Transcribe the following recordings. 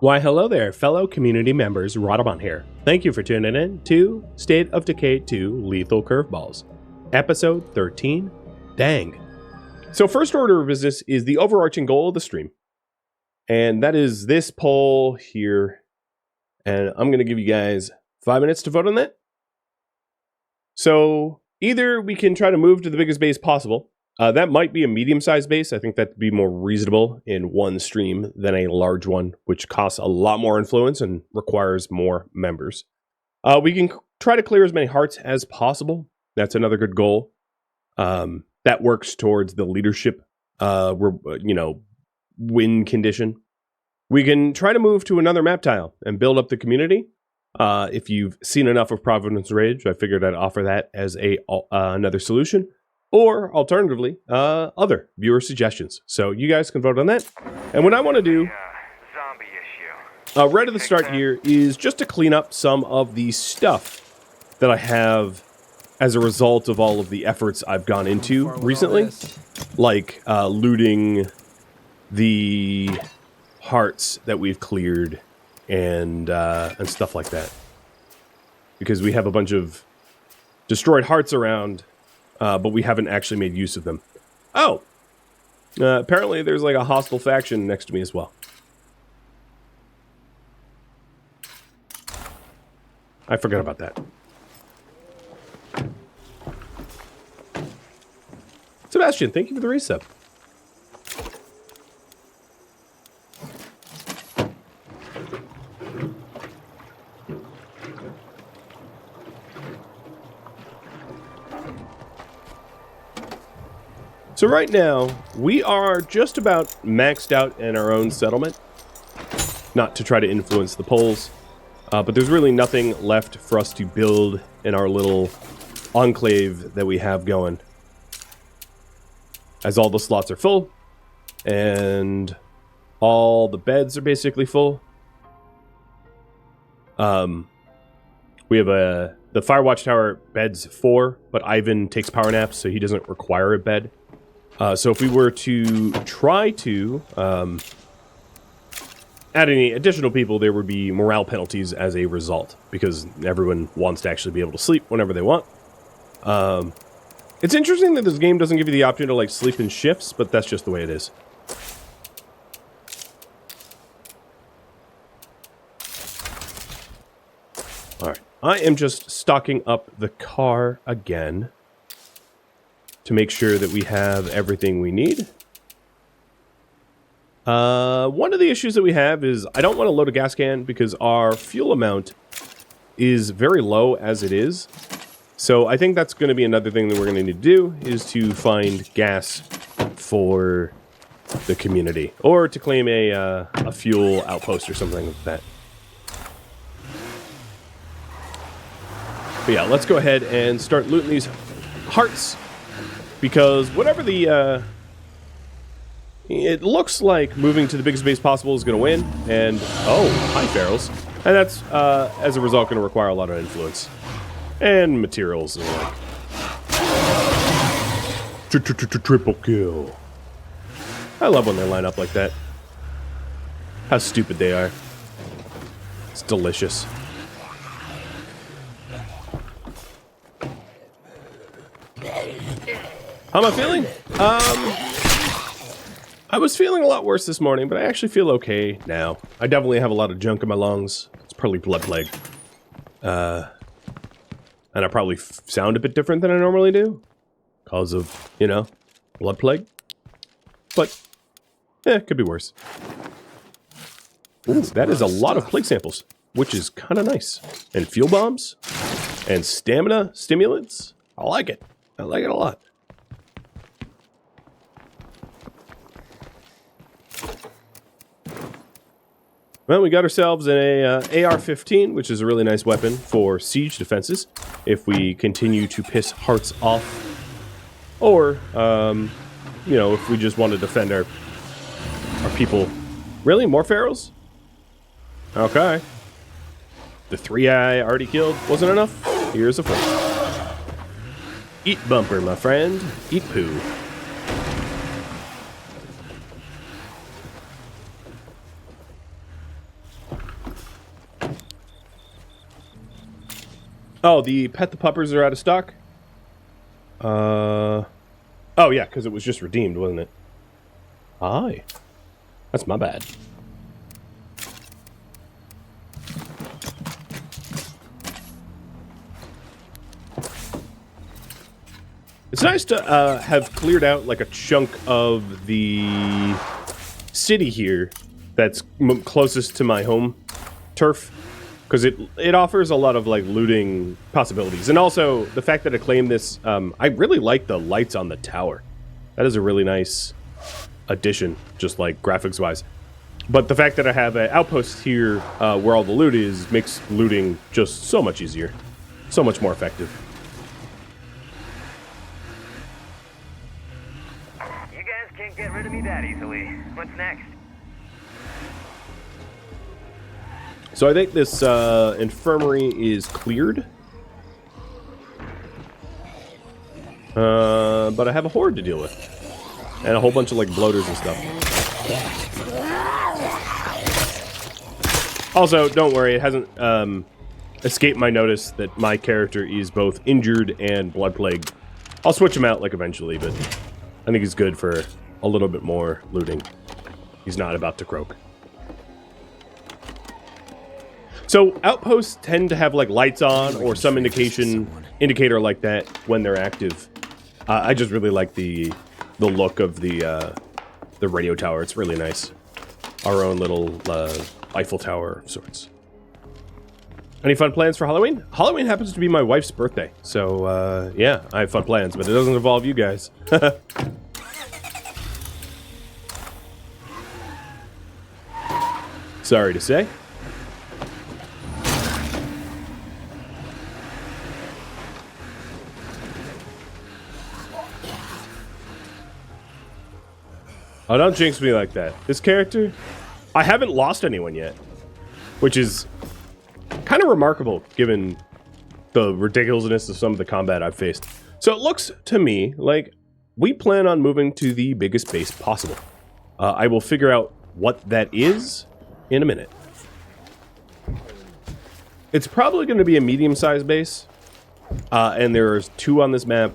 Why hello there, fellow community members, Rhadamant here. Thank you for tuning in to State of Decay 2 Lethal Curveballs, Episode 13, Dang. So first order of business is the overarching goal of the stream. And that is this poll here. And I'm going to give you guys 5 minutes to vote on that. So either we can try to move to the biggest base possible. That might be a medium-sized base. I think that'd be more reasonable in one stream than a large one, which costs a lot more influence and requires more members. We can try to clear as many hearts as possible. That's another good goal. That works towards the leadership, win condition. We can try to move to another map tile and build up the community. If you've seen enough of Providence Ridge, I figured I'd offer that as another solution. Or, alternatively, other viewer suggestions. So you guys can vote on that. And what I want to do, right at the start here, is just to clean up some of the stuff that I have as a result of all of the efforts I've gone into recently. Like looting the hearts that we've cleared and stuff like that. Because we have a bunch of destroyed hearts around, but we haven't actually made use of them. Oh! Apparently there's like a hostile faction next to me as well. I forgot about that. Sebastian, thank you for the resub. So right now, we are just about maxed out in our own settlement. Not to try to influence the polls, but there's really nothing left for us to build in our little enclave that we have going. As all the slots are full, and all the beds are basically full. We have the Firewatch Tower bed's 4, but Ivan takes power naps, so he doesn't require a bed. So if we were to try to add any additional people, there would be morale penalties as a result, because everyone wants to actually be able to sleep whenever they want. It's interesting that this game doesn't give you the option to like sleep in shifts, but that's just the way it is. Alright, I am just stocking up the car again to make sure that we have everything we need. One of the issues that we have is I don't want to load a gas can because our fuel amount is very low as it is. So I think that's going to be another thing that we're going to need to do, is to find gas for the community, or to claim a fuel outpost or something like that. But yeah, let's go ahead and start looting these hearts. Because whatever the, it looks like moving to the biggest base possible is going to win. And, oh, hi, Ferals. And that's, as a result, going to require a lot of influence. And materials and like. Triple kill. I love when they line up like that. How stupid they are. It's delicious. How am I feeling? I was feeling a lot worse this morning, but I actually feel okay now. I definitely have a lot of junk in my lungs. It's probably blood plague. And I probably sound a bit different than I normally do. Because of, blood plague. But, it could be worse. Ooh, that is a lot of plague samples, which is kind of nice. And fuel bombs. And stamina stimulants. I like it. I like it a lot. Well, we got ourselves an AR-15, which is a really nice weapon for siege defenses, if we continue to piss hearts off, or, if we just want to defend our people. Really? More pharaohs? Okay. The 3 I already killed wasn't enough? Here's a 4. Eat bumper, my friend. Eat poo. Oh, the Pet the Puppers are out of stock? Oh, yeah, because it was just redeemed, wasn't it? Aye. That's my bad. It's nice to have cleared out like a chunk of the city here that's closest to my home turf, because it offers a lot of like looting possibilities. And also the fact that I claimed this, I really like the lights on the tower. That is a really nice addition, just like graphics wise. But the fact that I have an outpost here where all the loot is makes looting just so much easier, so much more effective. You guys can't get rid of me that easily. What's next? So I think this infirmary is cleared. But I have a horde to deal with. And a whole bunch of like bloaters and stuff. Also, don't worry, it hasn't escaped my notice that my character is both injured and blood plagued. I'll switch him out like eventually, but I think he's good for a little bit more looting. He's not about to croak. So outposts tend to have like lights on or some indicator like that when they're active. I just really like the look of the radio tower. It's really nice. Our own little Eiffel Tower of sorts. Any fun plans for Halloween? Halloween happens to be my wife's birthday, so yeah, I have fun plans, but it doesn't involve you guys. Sorry to say. Oh, don't jinx me like that. This character, I haven't lost anyone yet, which is kind of remarkable given the ridiculousness of some of the combat I've faced. So it looks to me like we plan on moving to the biggest base possible. I will figure out what that is in a minute. It's probably going to be a medium-sized base, and there's 2 on this map,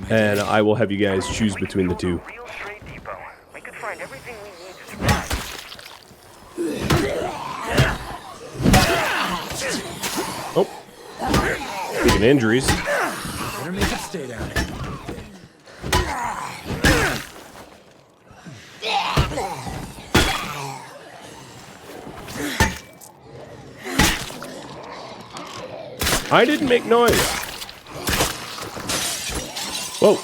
and I will have you guys choose between the 2. Find everything we need to survive. Oh. Speaking of injuries. Better make it stay down here. I didn't make noise. Whoa.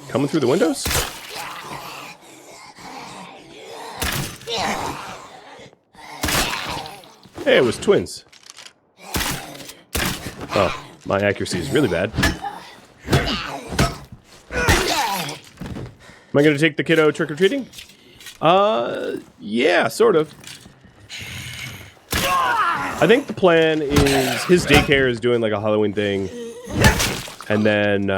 Coming through the windows? Hey, it was twins. Oh, my accuracy is really bad. Am I going to take the kiddo trick-or-treating? Yeah, sort of. I think the plan is his daycare is doing like a Halloween thing. And then,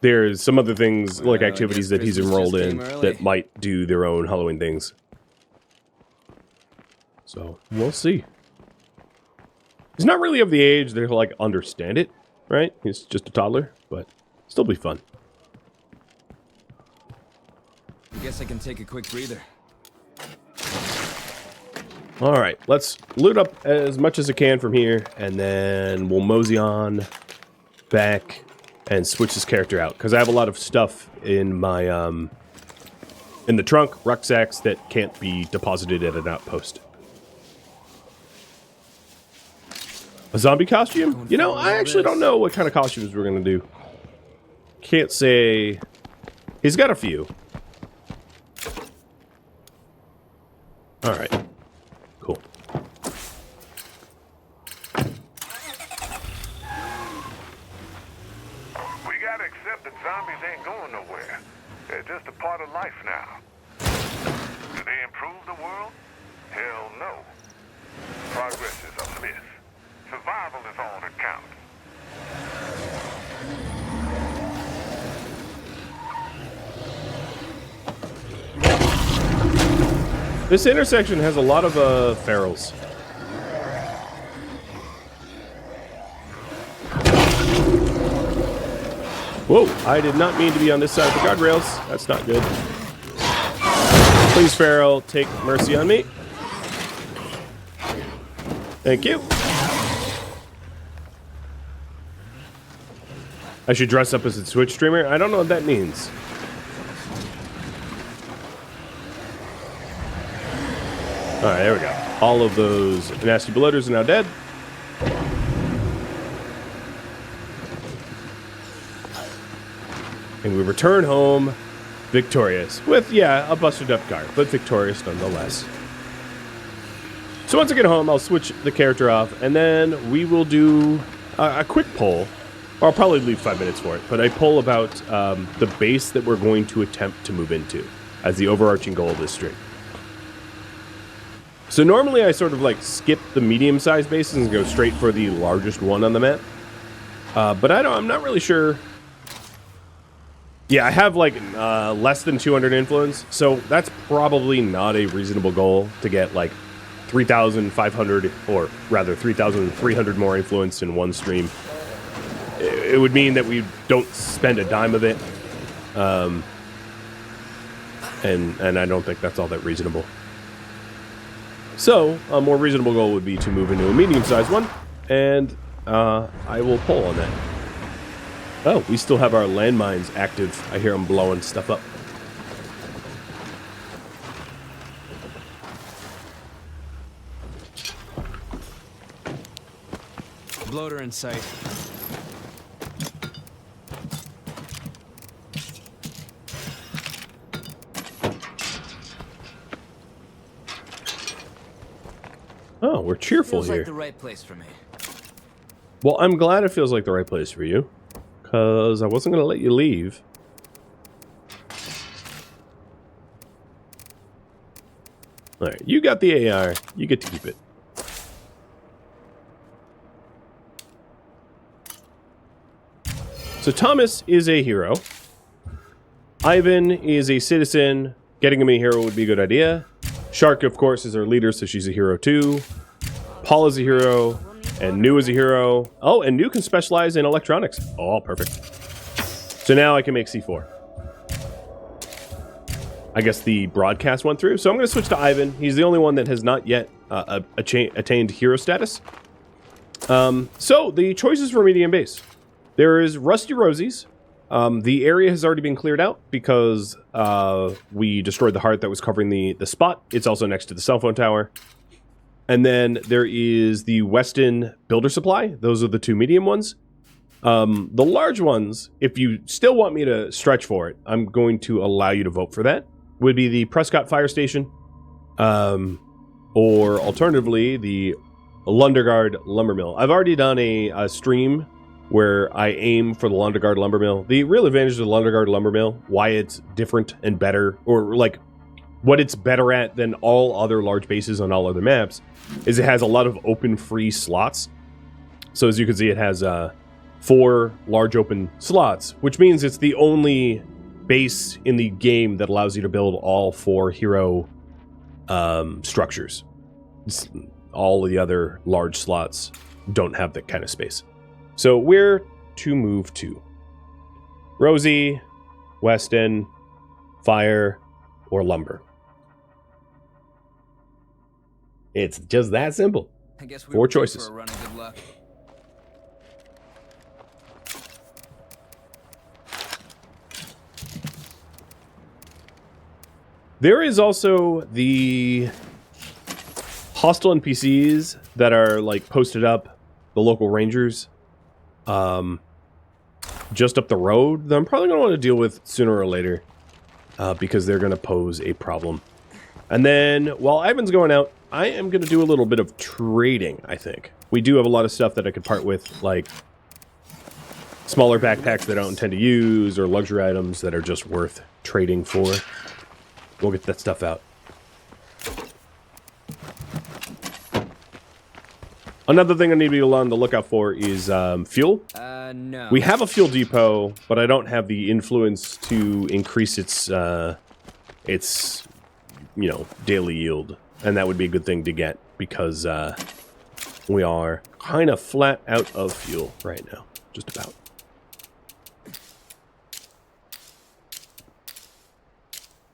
there's some other things, like activities that he's enrolled in that might do their own Halloween things. So, we'll see. He's not really of the age that he'll, like, understand it, right? He's just a toddler, but still be fun. I guess I can take a quick breather. Alright, let's loot up as much as I can from here, and then we'll mosey on back and switch this character out, because I have a lot of stuff in my, in the trunk, rucksacks that can't be deposited at an outpost. A zombie costume? You know, I actually don't know what kind of costumes we're going to do. Can't say. He's got a few. Alright. Cool. Zombies ain't going nowhere. They're just a part of life now. Do they improve the world? Hell no. Progress is a myth. Survival is all that counts. This intersection has a lot of ferals. Whoa, I did not mean to be on this side of the guardrails. That's not good. Please, Pharaoh, take mercy on me. Thank you. I should dress up as a Twitch streamer? I don't know what that means. Alright, there we go. All of those nasty bloaters are now dead. And we return home victorious. With, yeah, a busted up car, but victorious nonetheless. So once I get home, I'll switch the character off, and then we will do a quick poll. Or I'll probably leave 5 minutes for it, but I poll about the base that we're going to attempt to move into as the overarching goal of this stream. So normally I sort of like skip the medium-sized bases and go straight for the largest one on the map. But I'm not really sure. Yeah, I have like less than 200 influence, so that's probably not a reasonable goal to get like 3,500 or rather 3,300 more influence in one stream. It would mean that we don't spend a dime of it, and I don't think that's all that reasonable. So a more reasonable goal would be to move into a medium-sized one, and I will poll on that. Oh, we still have our landmines active. I hear them blowing stuff up. Bloater in sight. Oh, we're cheerful Feels here. like the right place for me. Well, I'm glad it feels like the right place for you, because I wasn't going to let you leave. Alright, you got the AR. You get to keep it. So Thomas is a hero. Ivan is a citizen. Getting him a hero would be a good idea. Shark, of course, is our leader, so she's a hero too. Paul is a hero. And New is a hero. Oh, and New can specialize in electronics. Oh, perfect. So now I can make C4. I guess the broadcast went through. So I'm going to switch to Ivan. He's the only one that has not yet attained hero status. So the choices for medium base. There is Rusty Rosie's. The area has already been cleared out because we destroyed the heart that was covering the spot. It's also next to the cell phone tower. And then there is the Weston Builder Supply. Those are the two medium ones. The large ones, if you still want me to stretch for it, I'm going to allow you to vote for that, would be the Prescott Fire Station, or alternatively, the Lundergaard Lumber Mill. I've already done a stream where I aim for the Lundergaard Lumber Mill. The real advantage of the Lundergaard Lumber Mill, why it's different and better, or like what it's better at than all other large bases on all other maps, is it has a lot of open free slots. So as you can see, it has 4 large open slots, which means it's the only base in the game that allows you to build all 4 hero structures. All of the other large slots don't have that kind of space. So where to move to? Rosie, Weston, Fire, or Lumber? It's just that simple. I guess we 4 were due choices. for a run of good luck. There is also the hostile NPCs that are like posted up, the local rangers, just up the road that I'm probably going to want to deal with sooner or later, because they're going to pose a problem. And then while Ivan's going out, I am going to do a little bit of trading, I think. We do have a lot of stuff that I could part with, like smaller backpacks that I don't intend to use, or luxury items that are just worth trading for. We'll get that stuff out. Another thing I need to be on the lookout for is fuel. No. We have a fuel depot, but I don't have the influence to increase its daily yield. And that would be a good thing to get, because we are kind of flat out of fuel right now. Just about.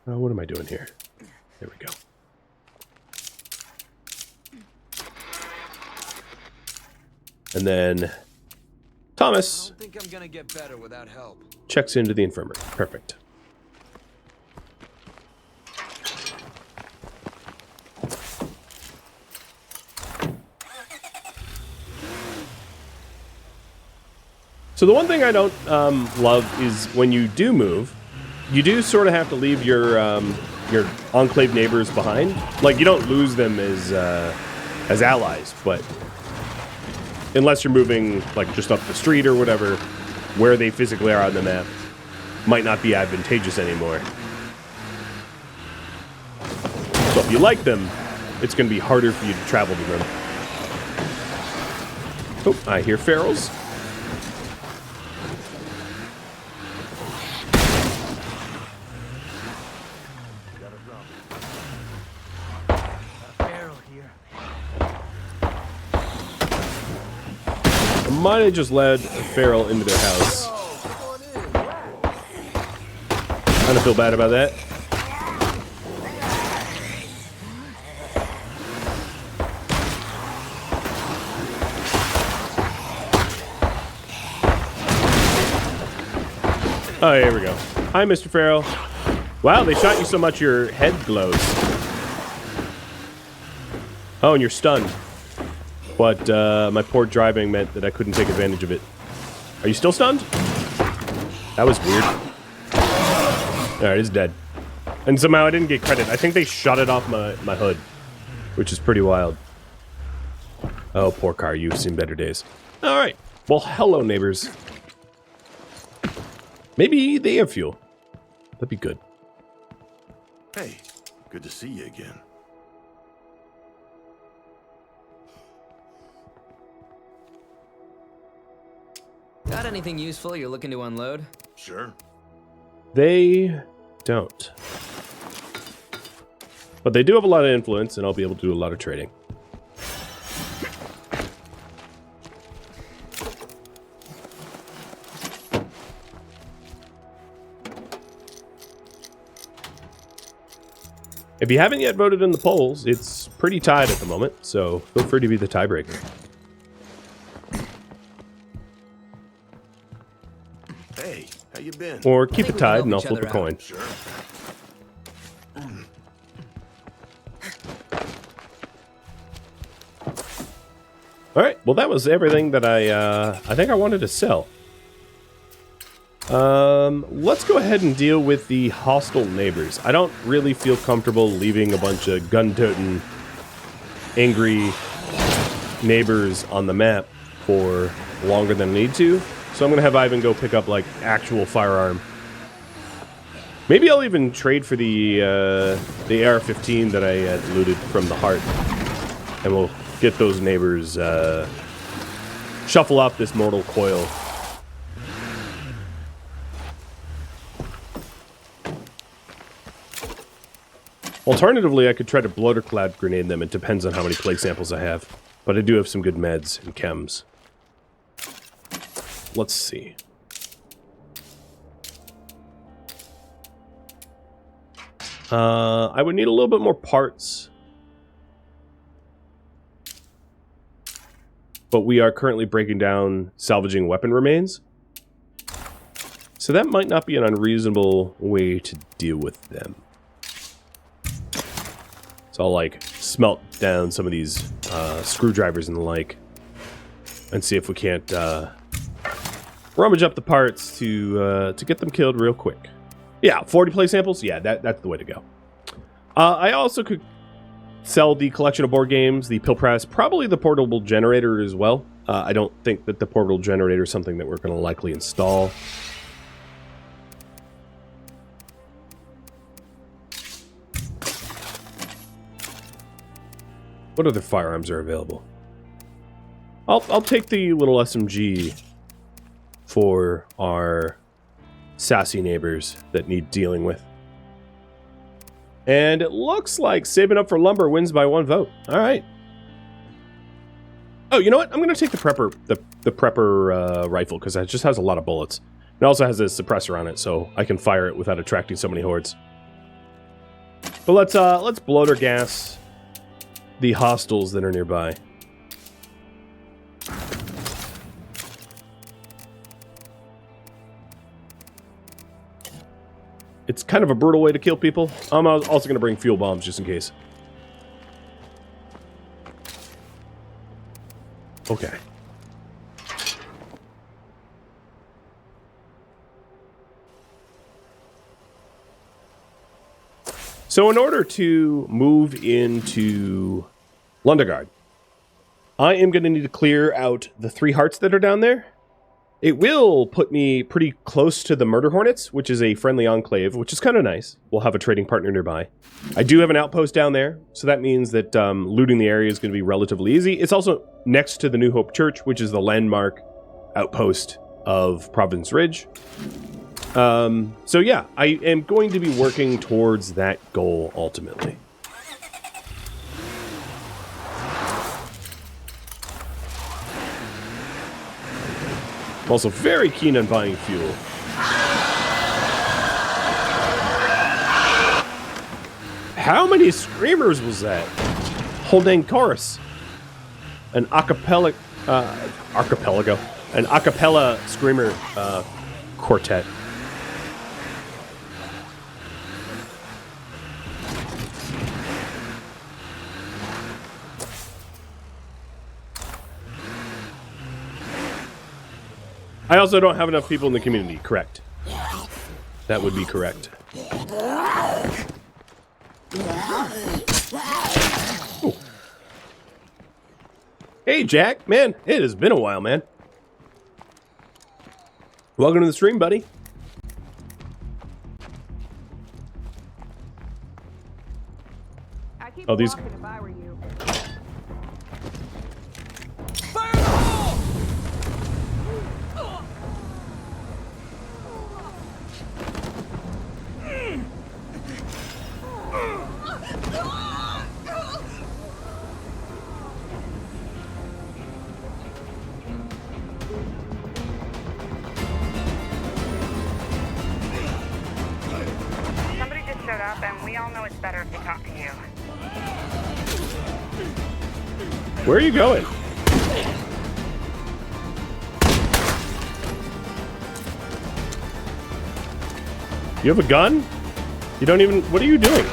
What am I doing here? There we go. And then Thomas I don't think I'm gonna get better without help. checks into the infirmary. Perfect. So the one thing I don't love is when you do move, you do sort of have to leave your enclave neighbors behind. Like, you don't lose them as allies, but unless you're moving like just up the street or whatever, where they physically are on the map might not be advantageous anymore. So if you like them, it's going to be harder for you to travel to them. Oh, I hear ferals. Might have just led a feral into their house. Kind of feel bad about that. Oh, here we go. Hi, Mr. Feral. Wow, they shot you so much your head glows. Oh, and you're stunned. But my poor driving meant that I couldn't take advantage of it. Are you still stunned? That was weird. Alright, it's dead. And somehow I didn't get credit. I think they shot it off my hood, which is pretty wild. Oh, poor car. You've seen better days. Alright. Well, hello, neighbors. Maybe they have fuel. That'd be good. Hey, good to see you again. Got anything useful you're looking to unload? Sure. They don't. But they do have a lot of influence, and I'll be able to do a lot of trading. If you haven't yet voted in the polls, it's pretty tied at the moment, so feel free to be the tiebreaker. Hey, how you been? Or keep think it we can tied help and I'll each flip a other coin. out. Sure. Alright, well that was everything that I think I wanted to sell. Let's go ahead and deal with the hostile neighbors. I don't really feel comfortable leaving a bunch of gun-toting, angry neighbors on the map for longer than I need to. So I'm going to have Ivan go pick up, like, actual firearm. Maybe I'll even trade for the AR-15 that I had looted from the heart. And we'll get those neighbors, shuffle off this mortal coil. Alternatively, I could try to bloater cloud grenade them. It depends on how many plague samples I have. But I do have some good meds and chems. Let's see. I would need a little bit more parts. But we are currently breaking down salvaging weapon remains. So that might not be an unreasonable way to deal with them. So I'll, like, smelt down some of these screwdrivers and the like. And see if we can't rummage up the parts to get them killed real quick. Yeah, 40 play samples? Yeah, that's the way to go. I also could sell the collection of board games, the pill press, probably the portable generator as well. I don't think that the portable generator is something that we're going to likely install. What other firearms are available? I'll take the little SMG for our sassy neighbors that need dealing with. And it looks like saving up for lumber wins by 1 vote. All right. Oh, you know what? I'm going to take the prepper rifle because it just has a lot of bullets. It also has a suppressor on it, so I can fire it without attracting so many hordes. But let's bloater gas the hostiles that are nearby. It's kind of a brutal way to kill people. I'm also going to bring fuel bombs just in case. Okay. So in order to move into Lundegard, I am going to need to clear out the 3 hearts that are down there. It will put me pretty close to the Murder Hornets, which is a friendly enclave, which is kind of nice. We'll have a trading partner nearby. I do have an outpost down there, so that means that looting the area is going to be relatively easy. It's also next to the New Hope Church, which is the landmark outpost of Providence Ridge. So yeah, I am going to be working towards that goal ultimately. I'm also very keen on buying fuel. How many screamers was that? Whole dang chorus. An acapella, archipelago. An acapella screamer quartet. I also don't have enough people in the community, correct. That would be correct. Ooh. Hey, Jack. Man, it has been a while, man. Welcome to the stream, buddy. Oh, these... Where are you going? You have a gun? You don't even... What are you doing?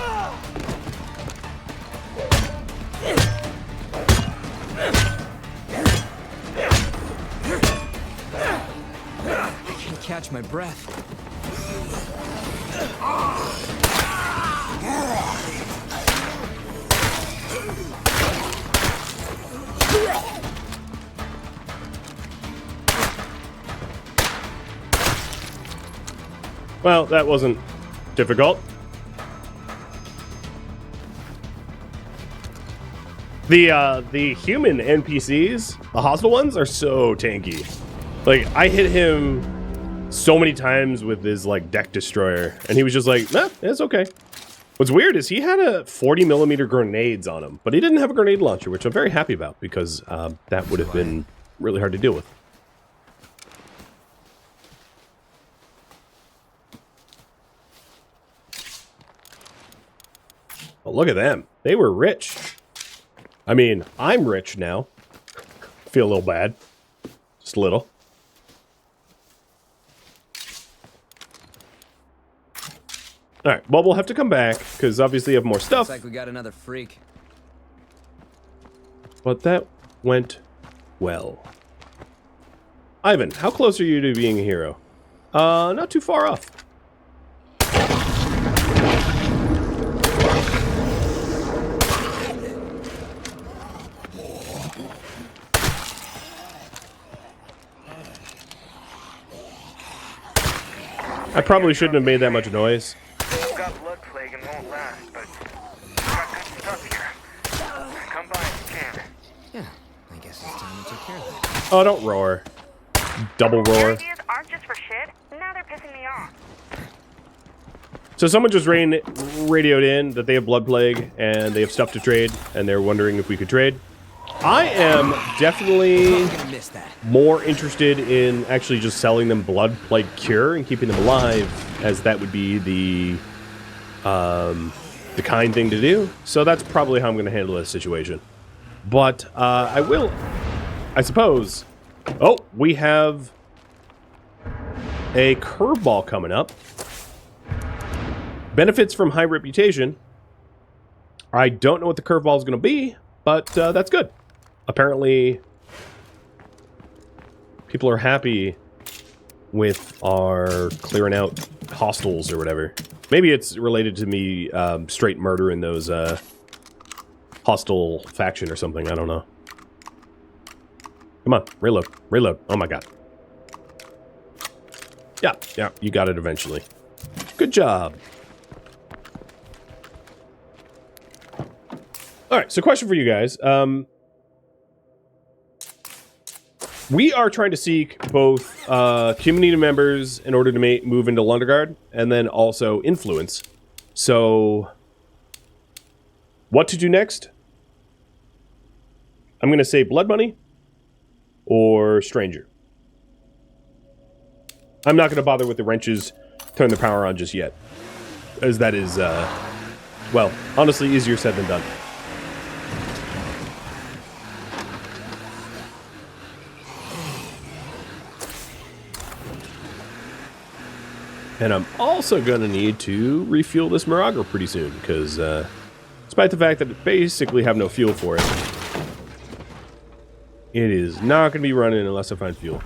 I can't catch my breath. Well, that wasn't difficult. The human NPCs, the hostile ones, are so tanky. Like, I hit him so many times with his, like, deck destroyer, and he was just like, nah, it's okay. What's weird is he had a 40mm grenades on him, but he didn't have a grenade launcher, which I'm very happy about, because that would have been really hard to deal with. Oh, look at them. They were rich. I mean, I'm rich now. Feel a little bad. Just a little. Alright, well, we'll have to come back, because obviously you have more stuff. Looks like we got another freak. But that went well. Ivan, how close are you to being a hero? Not too far off. I probably shouldn't have made that much noise. Got blood plague and won't last, but got good stuff here. Come by if you can. Yeah, I guess it's time to take care of that. Oh, don't roar. Double Your roar. ideas aren't just for shit. Now they're pissing me off. So someone just radioed in that they have blood plague and they have stuff to trade, and they're wondering if we could trade. I am definitely more interested in actually just selling them blood plague cure and keeping them alive, as that would be the the kind thing to do. So that's probably how I'm going to handle this situation. But I will, I suppose... Oh, we have a curveball coming up. Benefits from high reputation. I don't know what the curveball is going to be, but that's good. Apparently, people are happy with our clearing out hostiles or whatever. Maybe it's related to me straight murdering those hostile faction or something. I don't know. Come on, reload, reload. Oh my god. Yeah, you got it eventually. Good job. All right, so question for you guys. We are trying to seek both community members in order to move into Lunderguard, and then also influence. So, what to do next? I'm going to say Blood Money or Stranger. I'm not going to bother with the wrenches, turn the power on just yet, as that is, well, honestly, easier said than done. And I'm also going to need to refuel this Miraga pretty soon, because despite the fact that I basically have no fuel for it, it is not going to be running unless I find fuel.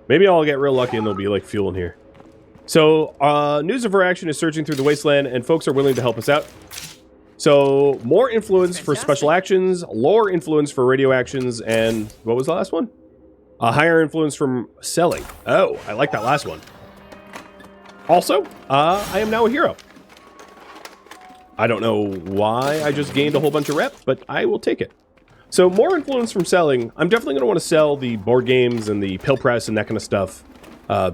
Maybe I'll get real lucky and there'll be like fuel in here. So, News of Our Action is searching through the wasteland, and folks are willing to help us out. So, more influence for special actions, lower influence for radio actions, and what was the last one? A higher influence from selling. Oh, I like that last one. Also, I am now a hero. I don't know why I just gained a whole bunch of rep, but I will take it. So, more influence from selling. I'm definitely going to want to sell the board games and the pill press and that kind of stuff,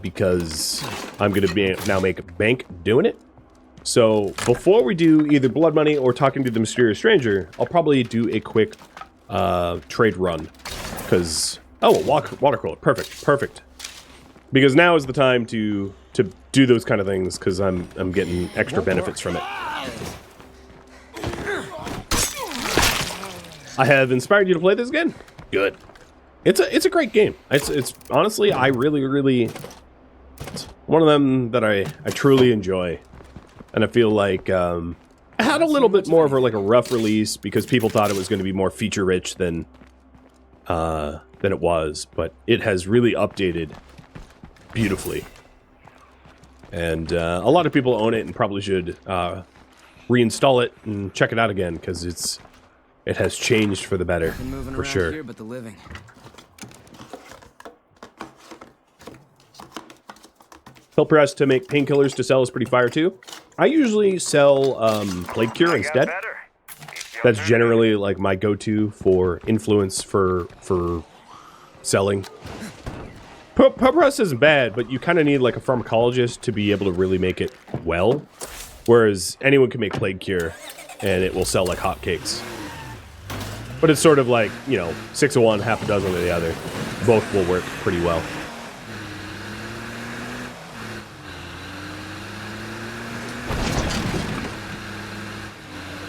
because I'm going to now make bank doing it. So, before we do either Blood Money or talking to the Mysterious Stranger, I'll probably do a quick trade run. Because, oh, water cooler. Perfect, perfect. Because now is the time to do those kind of things, because I'm getting extra benefits from it. I have inspired you to play this again? Good. It's a great game. It's honestly, I really, it's one of them that I truly enjoy. And I feel like I had a little bit more of a rough release because people thought it was going to be more feature rich than it was, but it has really updated beautifully. And a lot of people own it and probably should reinstall it and check it out again, because it has changed for the better, for sure. Here, but the living. Pill press to make painkillers to sell is pretty fire too. I usually sell Plague Cure instead. That's generally like my go-to for influence for selling. Pill press isn't bad, but you kind of need like a pharmacologist to be able to really make it well. Whereas anyone can make Plague Cure and it will sell like hotcakes. But it's sort of like, you know, 6 of one, half a dozen of the other. Both will work pretty well.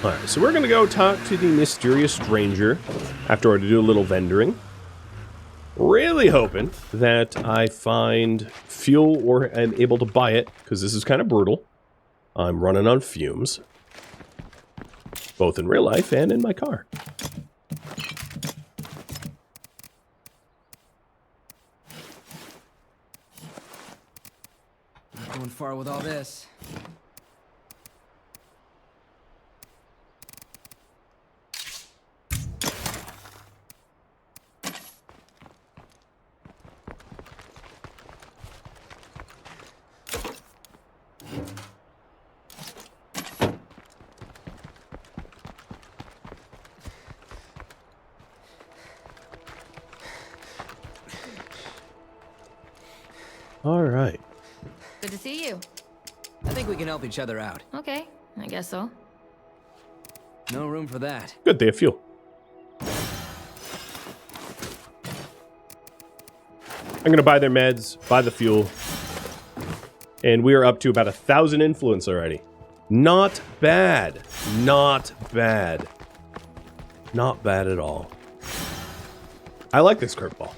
Alright, so we're going to go talk to the Mysterious Stranger after I do a little vendoring. Really hoping that I find fuel or am able to buy it, because this is kind of brutal. I'm running on fumes. Both in real life and in my car. Not going far with all this. All right. Good to see you. I think we can help each other out. Okay, I guess so. No room for that. Good, they have fuel. I'm going to buy their meds, buy the fuel. And we are up to about 1,000 influence already. Not bad. Not bad. Not bad at all. I like this curveball.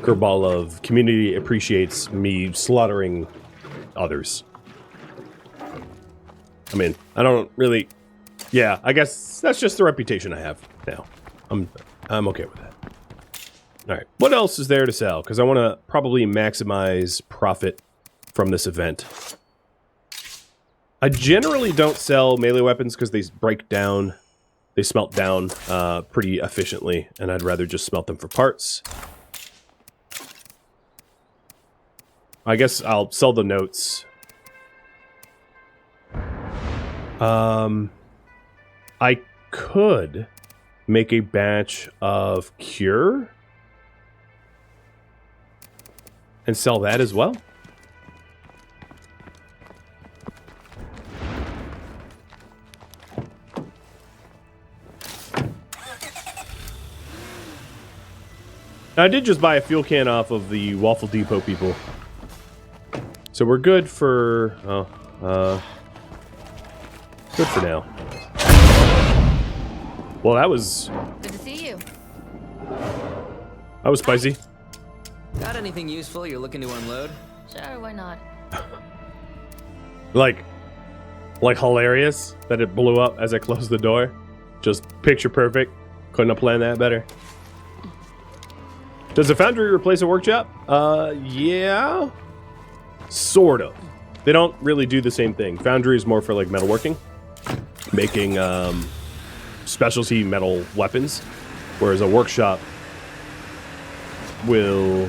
Curveball of community appreciates me slaughtering others. I mean, I don't really... Yeah, I guess that's just the reputation I have now. I'm okay with that. Alright, what else is there to sell? Because I want to probably maximize profit from this event. I generally don't sell melee weapons because they break down, they smelt down pretty efficiently, and I'd rather just smelt them for parts. I guess I'll sell the notes. I could make a batch of cure and sell that as well. I did just buy a fuel can off of the Waffle Depot people. So we're good for... good for now. Well, that was... Good to see you. That was spicy. Got anything useful you're looking to unload? Sure, why not? Like hilarious that it blew up as I closed the door. Just picture perfect. Couldn't have planned that better. Does a foundry replace a workshop? Yeah. Sort of. They don't really do the same thing. Foundry is more for like metalworking. Making specialty metal weapons. Whereas a workshop will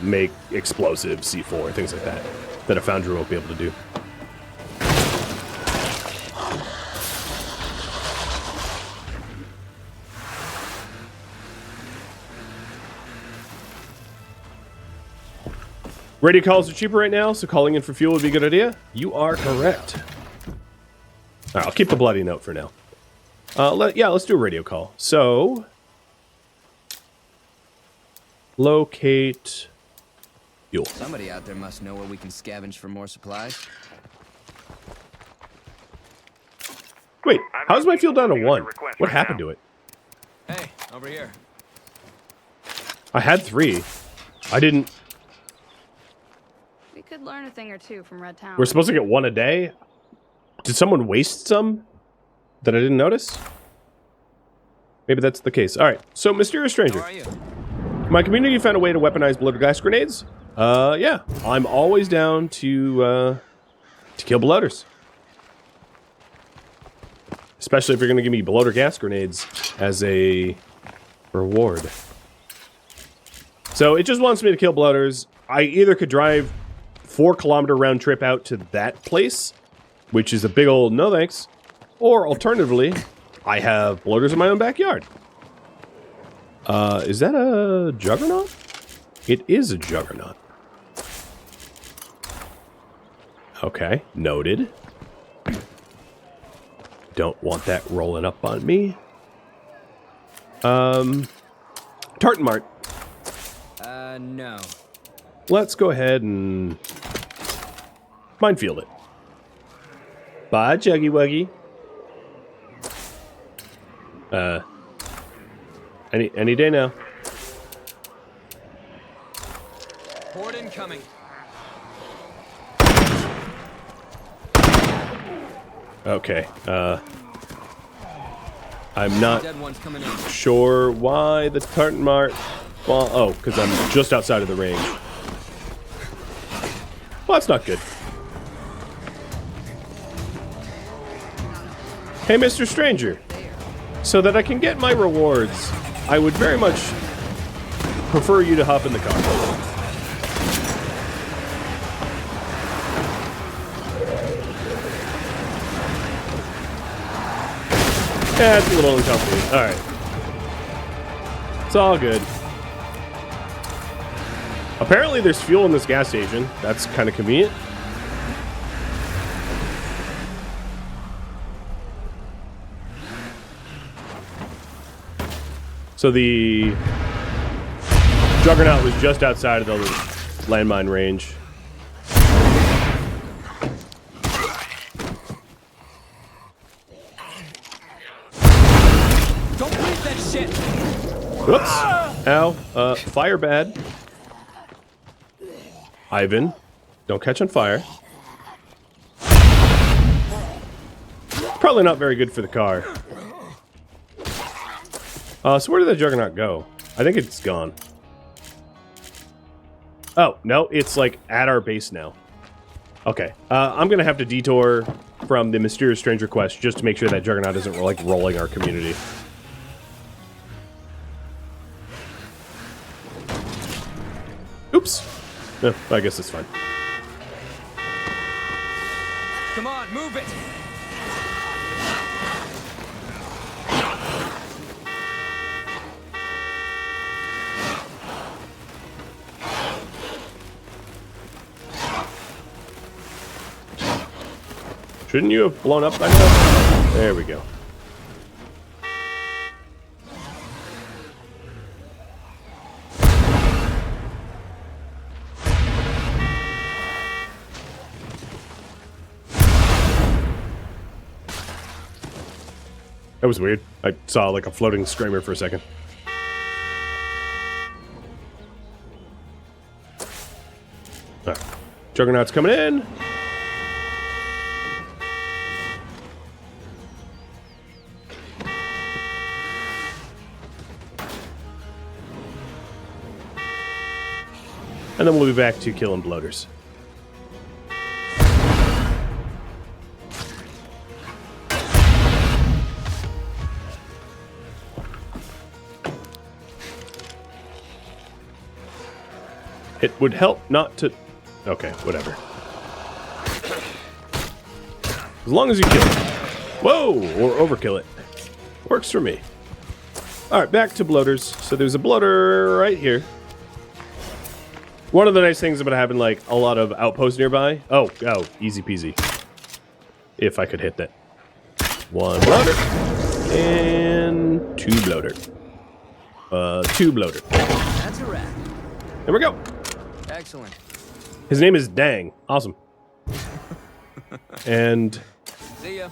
make explosives, C4, things like that. That a foundry won't be able to do. Radio calls are cheaper right now, so calling in for fuel would be a good idea. You are correct. All right, I'll keep the bloody note for now. Let's do a radio call. So, locate fuel. Somebody out there must know where we can scavenge for more supplies. Wait, how's my fuel down to 1? What happened to it? Hey, over here. I had 3. I didn't... We could learn a thing or two from Red Town. We're supposed to get 1 a day? Did someone waste some that I didn't notice? Maybe that's the case. All right, so Mysterious Stranger. How are you? My community found a way to weaponize bloated gas grenades. Yeah, I'm always down to kill bloaters. Especially if you're going to give me bloater gas grenades as a reward. So it just wants me to kill bloaters. I either could drive 4-kilometer round trip out to that place, which is a big old no thanks, or alternatively, I have bloaters in my own backyard. Is that a Juggernaut? It is a Juggernaut. Okay, noted. Don't want that rolling up on me. Tartan Mart. No. Let's go ahead and minefield it. Bye, Juggy Wuggy. Any day now. Horde incoming. Okay, I'm not Dead one's coming in. sure why the Tartan Mart... Well, oh, because I'm just outside of the range. Well, that's not good. Hey, Mr. Stranger. So that I can get my rewards, I would very much prefer you to hop in the car. Yeah, it's a little uncomfortable. Alright. It's all good. Apparently there's fuel in this gas station. That's kind of convenient. So the Juggernaut was just outside of the landmine range. Don't breathe that shit! Whoops. Ow. Fire bad. Ivan, don't catch on fire. Probably not very good for the car. So where did the Juggernaut go? I think it's gone. Oh, no, it's like at our base now. Okay, I'm gonna have to detour from the Mysterious Stranger quest just to make sure that Juggernaut isn't like rolling our community. Oops. No, I guess it's fine. Come on, move it! Shouldn't you have blown up by now? There we go. That was weird. I saw like a floating screamer for a second. Alright. Juggernaut's coming in. And then we'll be back to killing bloaters. It would help not to... Okay, whatever. As long as you kill it. Whoa! Or overkill it. Works for me. Alright, back to bloaters. So there's a bloater right here. One of the nice things about having, like, a lot of outposts nearby... Oh, easy peasy. If I could hit that. One bloater. And two bloater. Two bloater. That's a wrap. There we go. Excellent. His name is Dang. Awesome. And See ya.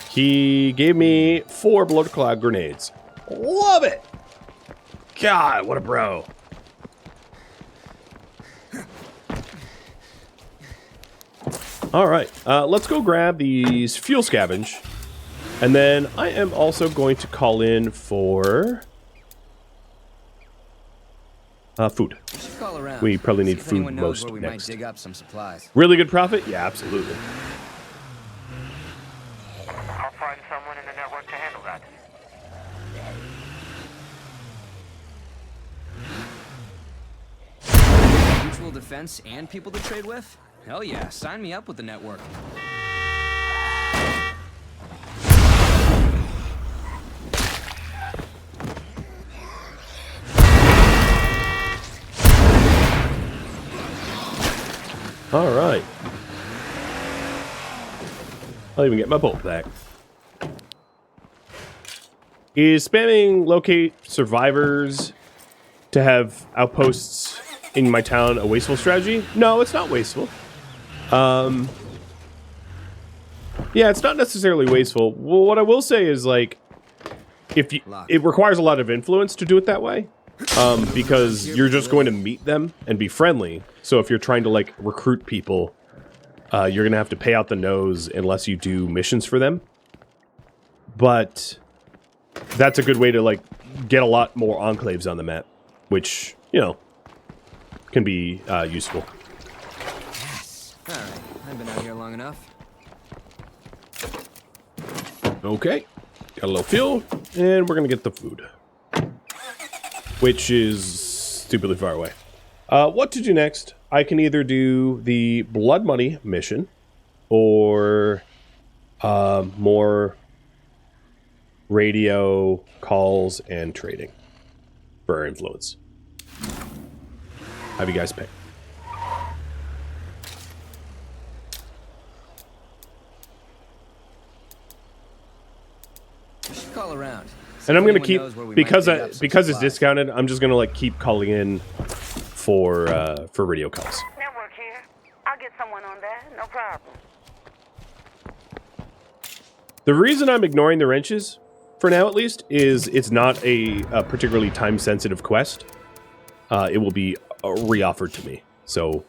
he gave me 4 bloater cloud grenades. Love it! God, what a bro. Alright, let's go grab these fuel scavenge. And then I am also going to call in for... food. Call around. We probably See need if food anyone knows most where we next. might dig up some supplies. Really good profit? Yeah, absolutely. I'll find someone in the network to handle that. Mutual defense and people to trade with? Hell yeah, sign me up with the network. All right. I'll even get my bolt back. Is spamming locate survivors to have outposts in my town a wasteful strategy? No, it's not wasteful. Yeah, it's not necessarily wasteful. Well, what I will say is, like, if you, it requires a lot of influence to do it that way. Because you're just going to meet them and be friendly. So if you're trying to, like, recruit people, you're going to have to pay out the nose unless you do missions for them. But that's a good way to, like, get a lot more enclaves on the map, which, you know, can be useful. Yes. All right, I've been out here long enough. Okay, got a little fuel, and we're going to get the food. Which is stupidly far away. What to do next? I can either do the Blood Money mission, or more radio calls and trading for our influence. Have you guys pick? We should call around. And I'm gonna anyone keep knows where we might because dig up some because it's supplies. discounted. I'm just gonna like keep calling in for radio calls. Network here. I'll get someone on that. No problem. The reason I'm ignoring the wrenches, for now at least, is it's not a particularly time-sensitive quest. It will be re-offered to me. So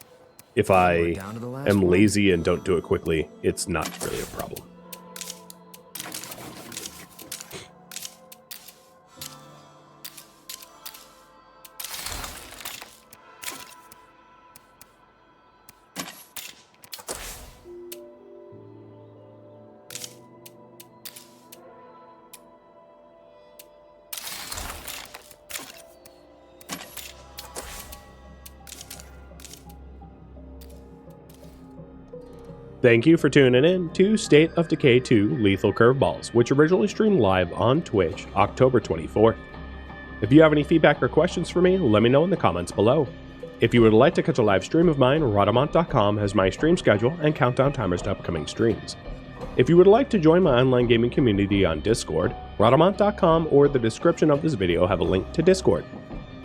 if I down to the last am one. lazy and don't do it quickly, it's not really a problem. Thank you for tuning in to State of Decay 2 Lethal Curveballs, which originally streamed live on Twitch October 24th. If you have any feedback or questions for me, let me know in the comments below. If you would like to catch a live stream of mine, Rhadamant.com has my stream schedule and countdown timers to upcoming streams. If you would like to join my online gaming community on Discord, Rhadamant.com or the description of this video have a link to Discord.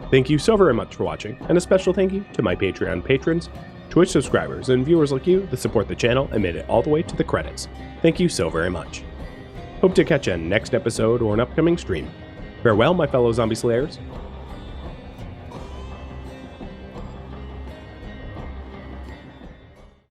Thank you so very much for watching, and a special thank you to my Patreon patrons, Twitch subscribers, and viewers like you that support the channel and made it all the way to the credits. Thank you so very much. Hope to catch you next episode or an upcoming stream. Farewell, my fellow zombie slayers.